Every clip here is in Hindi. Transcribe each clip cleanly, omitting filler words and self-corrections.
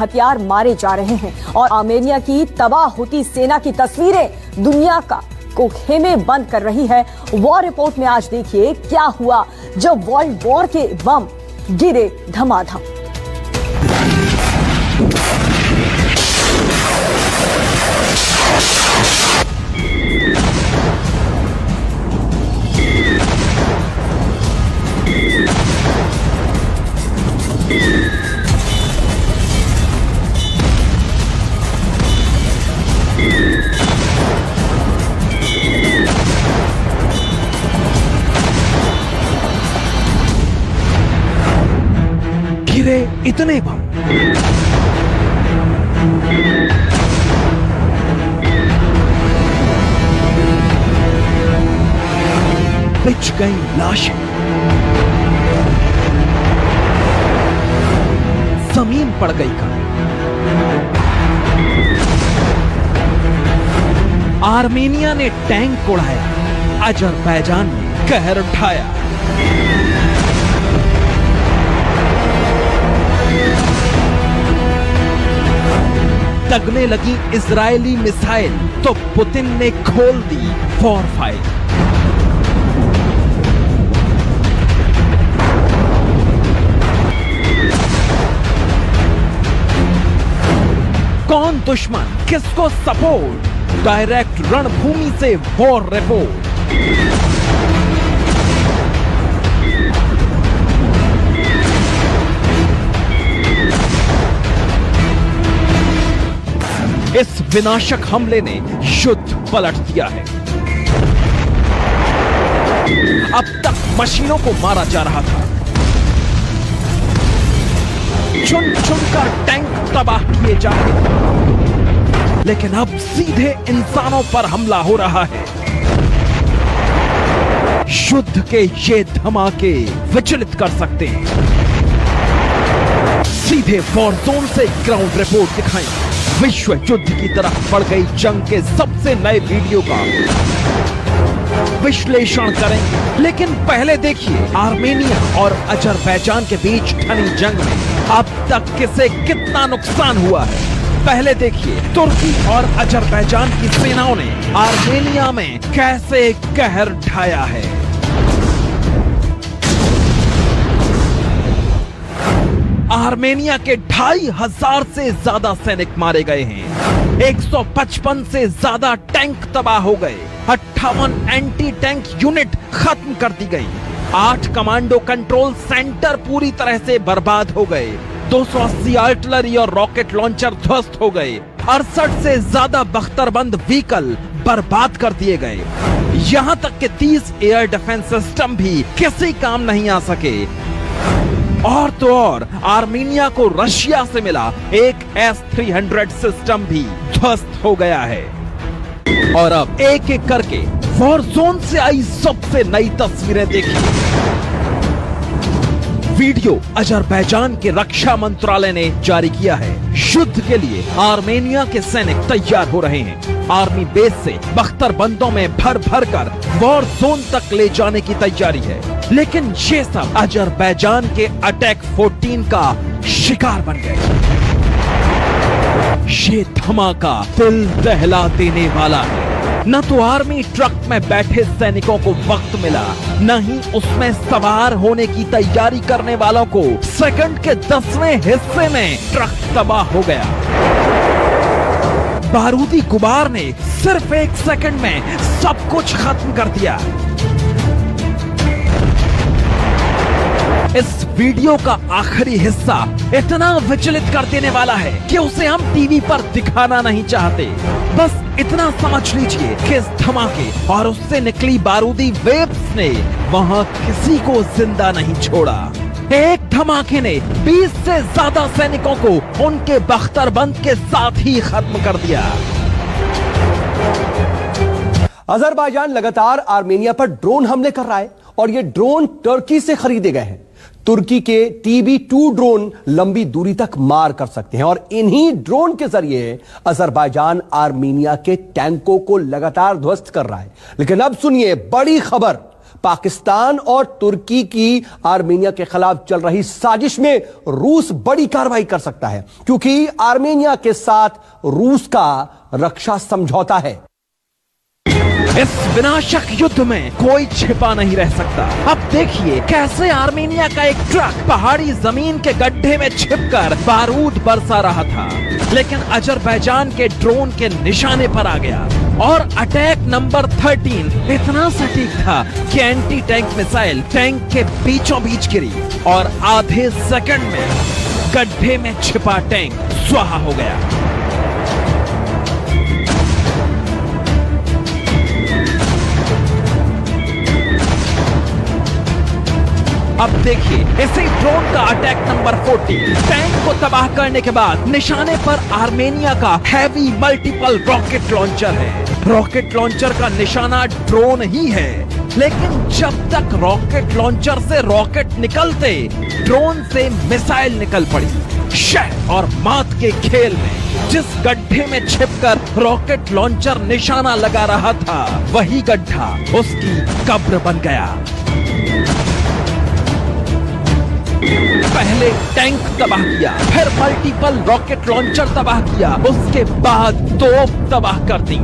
हथियार मारे जा रहे हैं और आर्मेनिया की तबाह होती सेना की तस्वीरें दुनिया को खेमे बंद कर रही है। वॉर रिपोर्ट में आज देखिए क्या हुआ जब वर्ल्ड वॉर के बम गिरे धमाधम। गिरे इतने बम, बिछ गई लाशें, जमीन पड़ गई का। आर्मेनिया ने टैंक उड़ाया, अजरबैजान ने कहर उठाया। दगने लगी इजरायली मिसाइल तो पुतिन ने खोल दी वॉर फाइल। कौन दुश्मन, किसको सपोर्ट, डायरेक्ट रणभूमि से वॉर रिपोर्ट। इस विनाशक हमले ने युद्ध पलट दिया है। अब तक मशीनों को मारा जा रहा था, चुन चुनकर टैंक तबाह किए जा रहे थे, लेकिन अब सीधे इंसानों पर हमला हो रहा है। युद्ध के ये धमाके विचलित कर सकते हैं। सीधे वॉर जोन से ग्राउंड रिपोर्ट दिखाएं। विश्व युद्ध की तरफ बढ़ गई जंग के सबसे नए वीडियो का विश्लेषण करेंगे। लेकिन पहले देखिए आर्मेनिया और अजरबैजान के बीच ठनी जंग में अब तक किसे कितना नुकसान हुआ है। पहले देखिए तुर्की और अजरबैजान की सेनाओं ने आर्मेनिया में कैसे कहर ढाया है। आर्मेनिया के 2500 से ज्यादा सैनिक मारे गए हैं। 155 से ज्यादा टैंक तबाह हो गए। 58 एंटी टैंक यूनिट खत्म कर दी गई। 8 कमांडो कंट्रोल सेंटर पूरी तरह से बर्बाद हो गए। 280 आर्टिलरी और रॉकेट लॉन्चर ध्वस्त हो गए। 68 से ज्यादा बख्तरबंद व्हीकल बर्बाद कर दिए गए। यहां तक कि 30 एयर डिफेंस सिस्टम भी किसी काम नहीं आ सके। और तो और आर्मेनिया को रशिया से मिला एक S-300 सिस्टम भी ध्वस्त हो गया है। और अब एक एक करके वॉर जोन से आई सबसे नई तस्वीरें देखिए। वीडियो अजरबैजान के रक्षा मंत्रालय ने जारी किया है। युद्ध के लिए आर्मेनिया के सैनिक तैयार हो रहे हैं। आर्मी बेस से बख्तरबंदों में भर भर कर वॉर जोन तक ले जाने की तैयारी है। लेकिन ये सब अजरबैजान के अटैक 14 का शिकार बन गए। ये धमाका दिल दहला देने वाला है। न तो आर्मी ट्रक में बैठे सैनिकों को वक्त मिला, न ही उसमें सवार होने की तैयारी करने वालों को सेकंड के 10वें हिस्से में ट्रक तबाह हो गया। बारूदी गुबार ने सिर्फ 1 सेकंड में सब कुछ खत्म कर दिया। इस वीडियो का आखिरी हिस्सा इतना विचलित कर देने वाला है कि उसे हम टीवी पर दिखाना नहीं चाहते। बस इतना समझ लीजिए कि इस धमाके और उससे निकली बारूदी वेव्स ने वहां किसी को जिंदा नहीं छोड़ा। एक धमाके ने 20 से ज्यादा सैनिकों को उनके बख्तरबंद के साथ ही खत्म कर दिया। अजरबैजान लगातार आर्मेनिया पर ड्रोन हमले कर रहा है और ये ड्रोन टर्की से खरीदे गए हैं। तुर्की के TB2 ड्रोन लंबी दूरी तक मार कर सकते हैं और इन्हीं ड्रोन के जरिए अजरबैजान आर्मेनिया के टैंकों को लगातार ध्वस्त कर रहा है। लेकिन अब सुनिए बड़ी खबर, पाकिस्तान और तुर्की की आर्मेनिया के खिलाफ चल रही साजिश में रूस बड़ी कार्रवाई कर सकता है, क्योंकि आर्मेनिया के साथ रूस का रक्षा समझौता है। इस विनाशक युद्ध में कोई छिपा नहीं रह सकता। अब देखिए कैसे आर्मेनिया का एक ट्रक पहाड़ी जमीन के गड्ढे में छिपकर बारूद बरसा रहा था, लेकिन अजरबैजान के ड्रोन के निशाने पर आ गया और अटैक नंबर 13 इतना सटीक था कि एंटी टैंक मिसाइल टैंक के बीचों बीच गिरी और आधे सेकंड में गड्ढे में छिपा टैंक स्वाहा हो गया। अब देखिए इसी ड्रोन का अटैक नंबर 14 टैंक को तबाह करने के बाद निशाने पर आर्मेनिया का हैवी मल्टीपल रॉकेट लॉन्चर है। रॉकेट लॉन्चर का निशाना ड्रोन ही है, लेकिन जब तक रॉकेट लॉन्चर से रॉकेट निकलते, ड्रोन से मिसाइल निकल पड़ी। शह और मात के खेल में जिस गड्ढे में छिपकर रॉकेट लॉन्चर निशाना लगा रहा था, वही गड्ढा उसकी कब्र बन गया। पहले टैंक तबाह किया, फिर मल्टीपल रॉकेट लॉन्चर तबाह किया, उसके बाद तोप तबाह कर दी।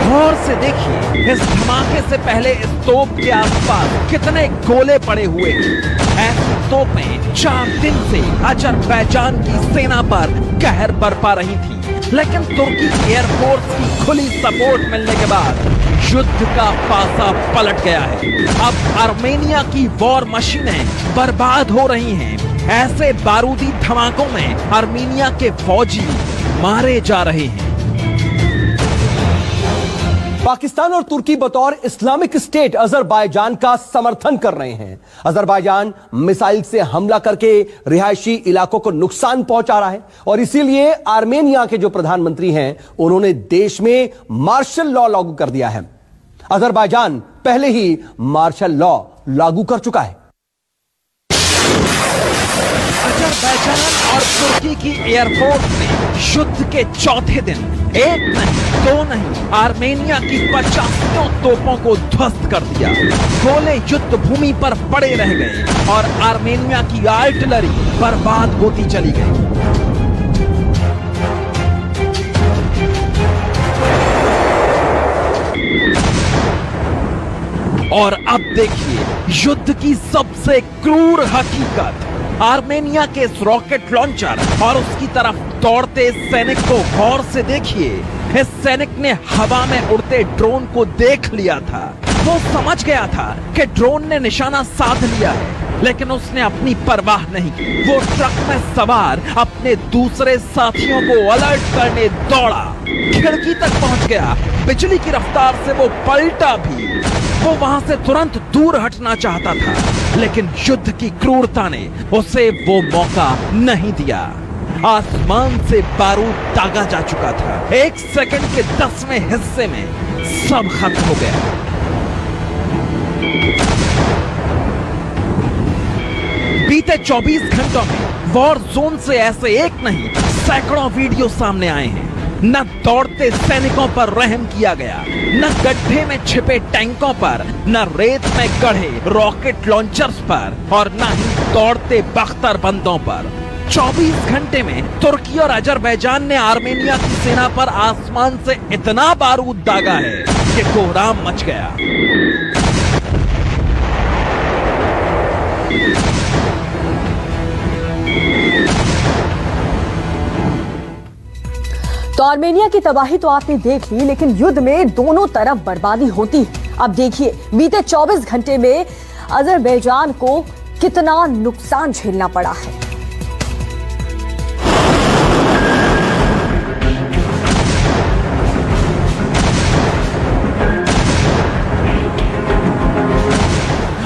गौर से देखिए इस धमाके से पहले इस तोप के आसपास कितने गोले पड़े हुए हैं। ऐसी तोपें 4 दिन से अजरबैजान की सेना पर कहर बरपा रही थी, लेकिन तुर्की एयरफोर्स की खुली सपोर्ट मिलने के बाद युद्ध का पासा पलट गया है। अब आर्मेनिया की वॉर मशीनें बर्बाद हो रही हैं। ऐसे बारूदी धमाकों में आर्मेनिया के फौजी मारे जा रहे हैं। पाकिस्तान और तुर्की बतौर इस्लामिक स्टेट अजरबैजान का समर्थन कर रहे हैं। अजरबैजान मिसाइल से हमला करके रिहायशी इलाकों को नुकसान पहुंचा रहा है और इसीलिए आर्मेनिया के जो प्रधानमंत्री हैं, उन्होंने देश में मार्शल लॉ लागू कर दिया है। अजरबैजान पहले ही मार्शल लॉ लागू कर चुका है। अजरबैजान और तुर्की की एयरफोर्स ने युद्ध के चौथे दिन एक नहीं, दो नहीं, आर्मेनिया की 50 तोपों को ध्वस्त कर दिया। गोले युद्ध भूमि पर पड़े रह गए और आर्मेनिया की आर्टिलरी बर्बाद होती चली गई। और अब देखिए युद्ध की सबसे क्रूर हकीकत। आर्मेनिया के इस रॉकेट लॉन्चर और उसकी तरफ दौड़ते सैनिक को गौर से देखिए। इस सैनिक ने हवा में उड़ते ड्रोन को देख लिया था। वो समझ गया था कि ड्रोन ने निशाना साध लिया है, लेकिन उसने अपनी परवाह नहीं की। वो ट्रक में सवार अपने दूसरे साथियों को अलर्ट करने दौड़ा, खिड़की तक पहुंच गया। बिजली की रफ्तार से वो पलटा भी। वो वहां से तुरंत दूर हटना चाहता था, लेकिन युद्ध की क्रूरता ने उसे वो मौका नहीं दिया। आसमान से बारूद दागा जा चुका था। 1 सेकंड के 10वें हिस्से में सब खत्म हो गया। बीते 24 घंटों में वॉर जोन से ऐसे एक नहीं, सैकड़ों वीडियो सामने आए हैं। न दौड़ते सैनिकों पर रहम किया गया, न गड्ढे में छिपे टैंकों पर, न रेत में गढ़े रॉकेट लॉन्चर्स पर, और न ही दौड़ते बख्तरबंदों पर। 24 घंटे में तुर्की और अजरबैजान ने आर्मेनिया की सेना पर आसमान से इतना बारूद दागा है कि कोहराम मच गया। तो आर्मेनिया की तबाही तो आपने देख ली, लेकिन युद्ध में दोनों तरफ बर्बादी होती है। अब देखिए बीते 24 घंटे में अजरबैजान को कितना नुकसान झेलना पड़ा है।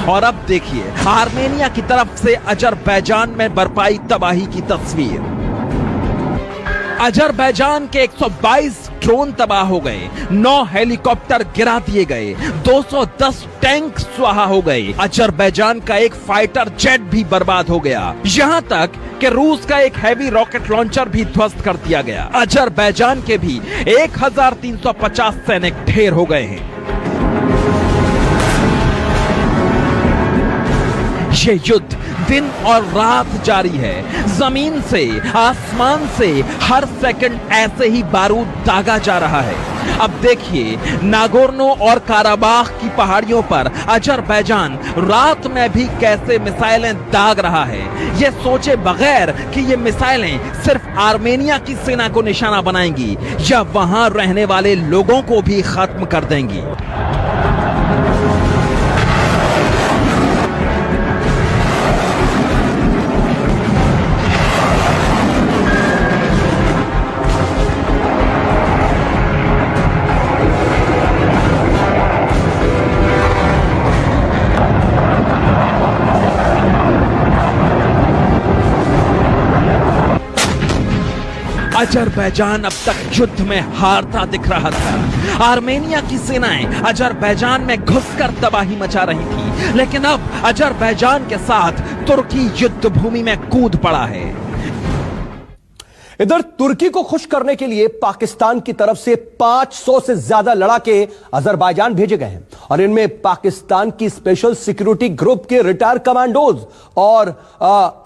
और अब देखिए आर्मेनिया की तरफ से अजरबैजान में बरपाई तबाही की तस्वीर। अजरबैजान के 122 ड्रोन तबाह हो गए, 9 हेलीकॉप्टर गिरा दिए गए, 210 टैंक स्वाहा हो गए। अजरबैजान का एक फाइटर जेट भी बर्बाद हो गया। यहां तक कि रूस का एक हैवी रॉकेट लॉन्चर भी ध्वस्त कर दिया गया। अजरबैजान के भी 1350 सैनिक ढेर हो गए हैं। ये युद्ध दिन और रात जारी है। जमीन से, आसमान से हर सेकंड ऐसे ही बारूद दागा जा रहा है। अब देखिए नागोर्नो और काराबाख की पहाड़ियों पर अजरबैजान रात में भी कैसे मिसाइलें दाग रहा है, ये सोचे बगैर कि ये मिसाइलें सिर्फ आर्मेनिया की सेना को निशाना बनाएंगी या वहां रहने वाले लोगों को भी खत्म कर देंगी। अजरबैजान अब तक युद्ध में हारता दिख रहा था। आर्मेनिया की सेनाएं अजरबैजान में घुसकर तबाही मचा रही थी, लेकिन अब अजरबैजान के साथ तुर्की युद्ध भूमि में कूद पड़ा है। इधर तुर्की को खुश करने के लिए पाकिस्तान की तरफ से 500 से ज्यादा लड़ाके अजरबैजान भेजे गए हैं और इनमें पाकिस्तान की स्पेशल सिक्योरिटी ग्रुप के रिटायर कमांडोज और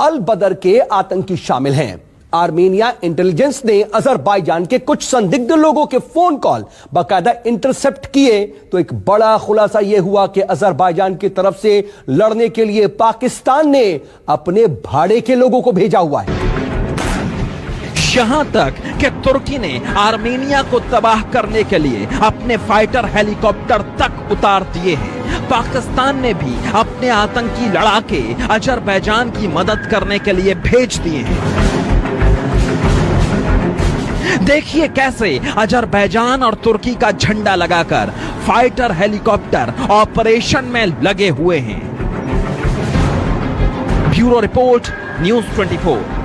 अल बदर के आतंकी शामिल हैं। आर्मेनिया इंटेलिजेंस ने अजरबैजान के कुछ संदिग्ध लोगों के फोन कॉल बाकायदा इंटरसेप्ट किए तो एक बड़ा खुलासा यह हुआ कि अजरबैजान की तरफ से लड़ने के लिए पाकिस्तान ने अपने भाड़े के लोगों को भेजा हुआ है। यहां तक कि तुर्की ने आर्मेनिया को तबाह करने के लिए अपने फाइटर हेलीकॉप्टर तक उतार दिए हैं। पाकिस्तान ने भी अपने आतंकी लड़ाके अजरबैजान की मदद करने के लिए भेज दिए हैं। देखिए कैसे अजरबैजान और तुर्की का झंडा लगाकर फाइटर हेलीकॉप्टर ऑपरेशन में लगे हुए हैं। Bureau report, news 24।